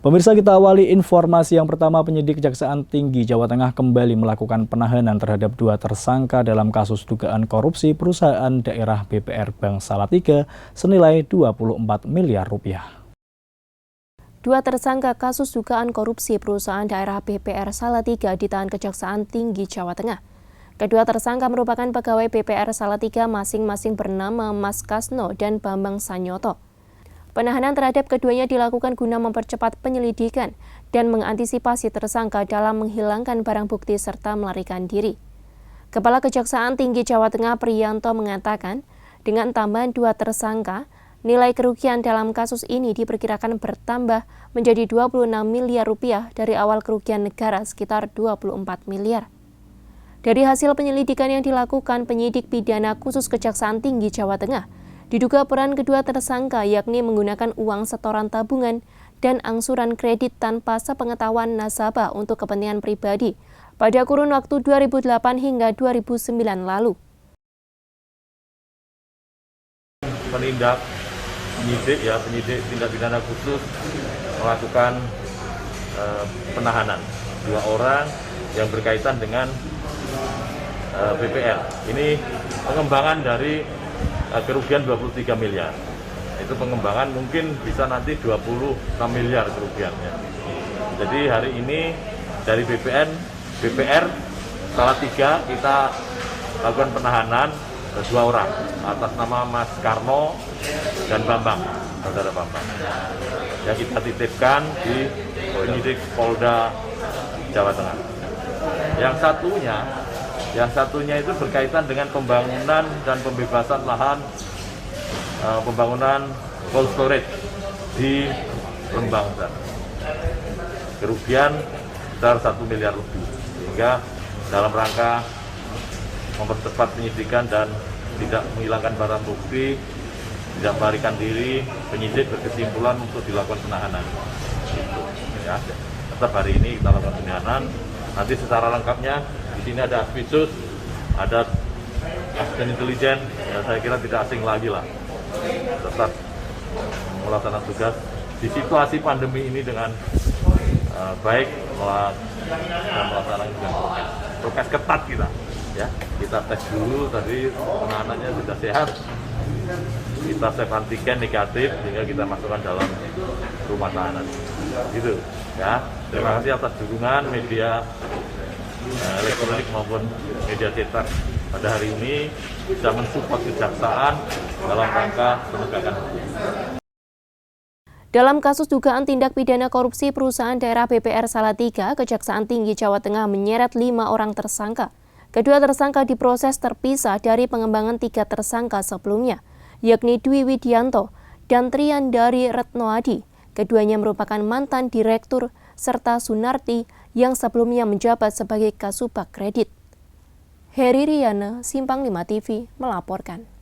Pemirsa, kita awali informasi yang pertama. Penyidik Kejaksaan Tinggi Jawa Tengah kembali melakukan penahanan terhadap 2 tersangka dalam kasus dugaan korupsi perusahaan daerah BPR Bank Salatiga senilai 24 miliar rupiah. 2 tersangka kasus dugaan korupsi perusahaan daerah BPR Salatiga ditahan Kejaksaan Tinggi Jawa Tengah. Kedua tersangka merupakan pegawai BPR Salatiga masing-masing bernama Mas Kasno dan Bambang Sanyoto. Penahanan terhadap keduanya dilakukan guna mempercepat penyelidikan dan mengantisipasi tersangka dalam menghilangkan barang bukti serta melarikan diri. Kepala Kejaksaan Tinggi Jawa Tengah Priyanto mengatakan, dengan tambahan 2 tersangka, nilai kerugian dalam kasus ini diperkirakan bertambah menjadi 26 miliar rupiah dari awal kerugian negara sekitar 24 miliar. Dari hasil penyelidikan yang dilakukan penyidik pidana khusus Kejaksaan Tinggi Jawa Tengah, diduga peran kedua tersangka yakni menggunakan uang setoran tabungan dan angsuran kredit tanpa sepengetahuan nasabah untuk kepentingan pribadi pada kurun waktu 2008 hingga 2009 lalu. Penyidik tindak pidana khusus melakukan penahanan 2 orang yang berkaitan dengan BPR. Ini pengembangan dari kerugian 23 miliar. Itu pengembangan mungkin bisa nanti 26 miliar kerugiannya. Jadi hari ini dari BPR Salatiga kita lakukan penahanan 2 orang atas nama Mas Karno dan Bambang, saudara Bambang, yang kita titipkan di penyidik Polda Jawa Tengah. Yang satunya itu berkaitan dengan pembangunan dan pembebasan lahan, pembangunan cold storage di Rembang. Kerugian sekitar 1 miliar lebih. Sehingga dalam rangka mempercepat penyidikan dan tidak menghilangkan barang bukti, tidak melarikan diri, penyidik berkesimpulan untuk dilakukan penahanan. Gitu, ya. Tetap hari ini kita lakukan penahanan. Nanti secara lengkapnya di sini ada Aspisus, ada asisten intelijen, ya saya kira tidak asing lagi lah. Tetap melaksanakan tugas di situasi pandemi ini dengan baik dan melaksanakan prokes ketat kita. Ya, kita tes dulu tadi penahanannya sudah sehat. Kita swab antigen negatif sehingga kita masukkan dalam rumah tahanan. Gitu, ya. Terima kasih atas dukungan media elektronik maupun media cetak pada hari ini bisa mensupport kejaksaan dalam rangka penegakan hukum. Dalam kasus dugaan tindak pidana korupsi perusahaan daerah BPR Salatiga, Kejaksaan Tinggi Jawa Tengah menyeret 5 orang tersangka. Kedua tersangka diproses terpisah dari pengembangan 3 tersangka sebelumnya, yakni Dwi Widianto dan Triandari Retnoadi. Keduanya merupakan mantan direktur serta Sunarti yang sebelumnya menjabat sebagai Kasubag Kredit. Heri Riana, Simpang 5 TV, melaporkan.